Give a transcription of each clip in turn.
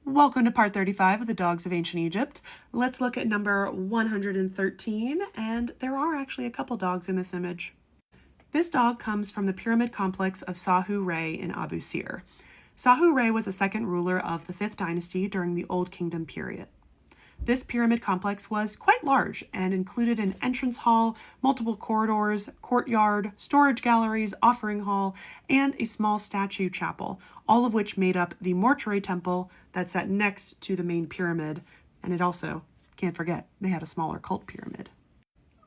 Welcome to part 35 of the Dogs of Ancient Egypt. Let's look at number 113, and there are actually a couple dogs in this image. This dog comes from the pyramid complex of Sahure in Abu Sir. Sahure was the second ruler of the 5th dynasty during the Old Kingdom period. This pyramid complex was quite large and included an entrance hall, multiple corridors, courtyard, storage galleries, offering hall, and a small statue chapel, all of which made up the mortuary temple that sat next to the main pyramid, and it also, can't forget, they had a smaller cult pyramid.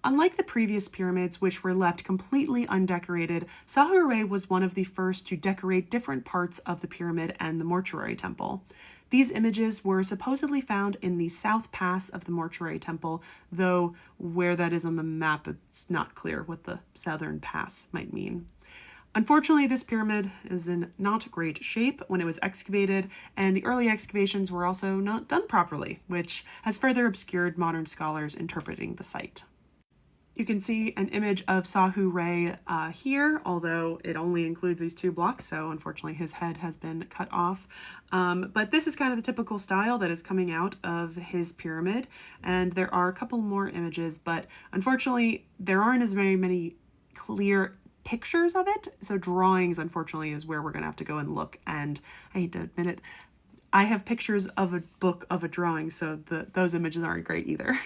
Unlike the previous pyramids, which were left completely undecorated, Sahure was one of the first to decorate different parts of the pyramid and the mortuary temple. These images were supposedly found in the south pass of the mortuary temple, though where that is on the map, it's not clear what the southern pass might mean. Unfortunately, this pyramid is in not great shape when it was excavated, and the early excavations were also not done properly, which has further obscured modern scholars interpreting the site. You can see an image of Sahure here, although it only includes these 2 blocks, so unfortunately his head has been cut off. But this is kind of the typical style that is coming out of his pyramid, and there are a couple more images, but unfortunately there aren't as many clear pictures of it, so drawings, unfortunately, is where we're going to have to go and look, and I hate to admit it, I have pictures of a book of a drawing, so those images aren't great either.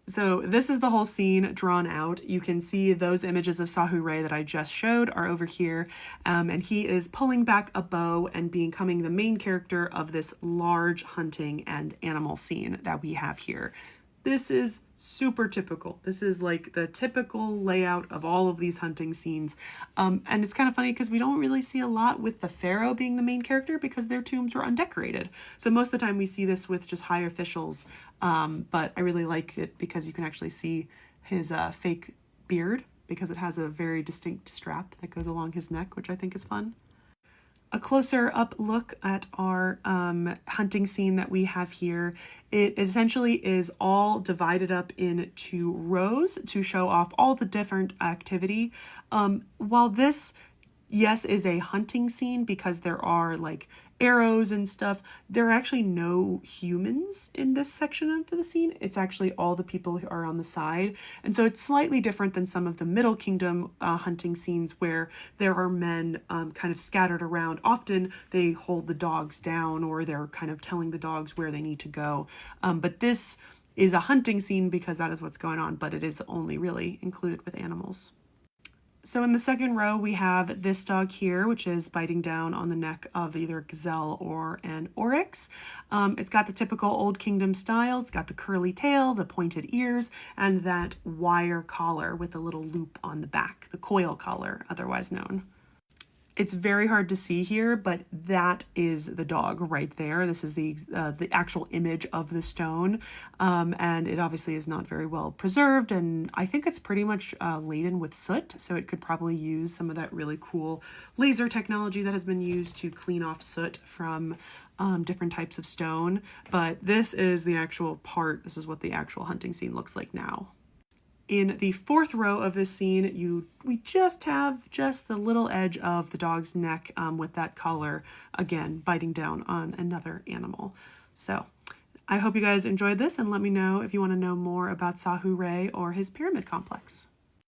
So this is the whole scene drawn out. You can see those images of Sahure that I just showed are over here, and he is pulling back a bow and becoming the main character of this large hunting and animal scene that we have here. This is super typical. This is like the typical layout of all of these hunting scenes. And it's kind of funny because we don't really see a lot with the pharaoh being the main character because their tombs were undecorated. So most of the time we see this with just high officials. But I really like it because you can actually see his fake beard because it has a very distinct strap that goes along his neck, which I think is fun. A closer up look at our hunting scene that we have here. It essentially is all divided up into rows to show off all the different activity. While this, yes, is a hunting scene because there are like arrows and stuff, there are actually no humans in this section of the scene. It's actually all the people who are on the side. And so it's slightly different than some of the Middle Kingdom hunting scenes where there are men kind of scattered around. Often they hold the dogs down or they're kind of telling the dogs where they need to go. But this is a hunting scene because that is what's going on, but it is only really included with animals. So in the second row, we have this dog here, which is biting down on the neck of either a gazelle or an oryx. It's got the typical Old Kingdom style. It's got the curly tail, the pointed ears, and that wire collar with a little loop on the back, the coil collar, otherwise known. It's very hard to see here, but that is the dog right there. This is the actual image of the stone, and it obviously is not very well preserved, and I think it's pretty much laden with soot, so it could probably use some of that really cool laser technology that has been used to clean off soot from different types of stone. But this is the actual part. This is what the actual hunting scene looks like now. In the fourth row of this scene, we just have the little edge of the dog's neck with that collar, again, biting down on another animal. So I hope you guys enjoyed this, and let me know if you want to know more about Sahure or his pyramid complex.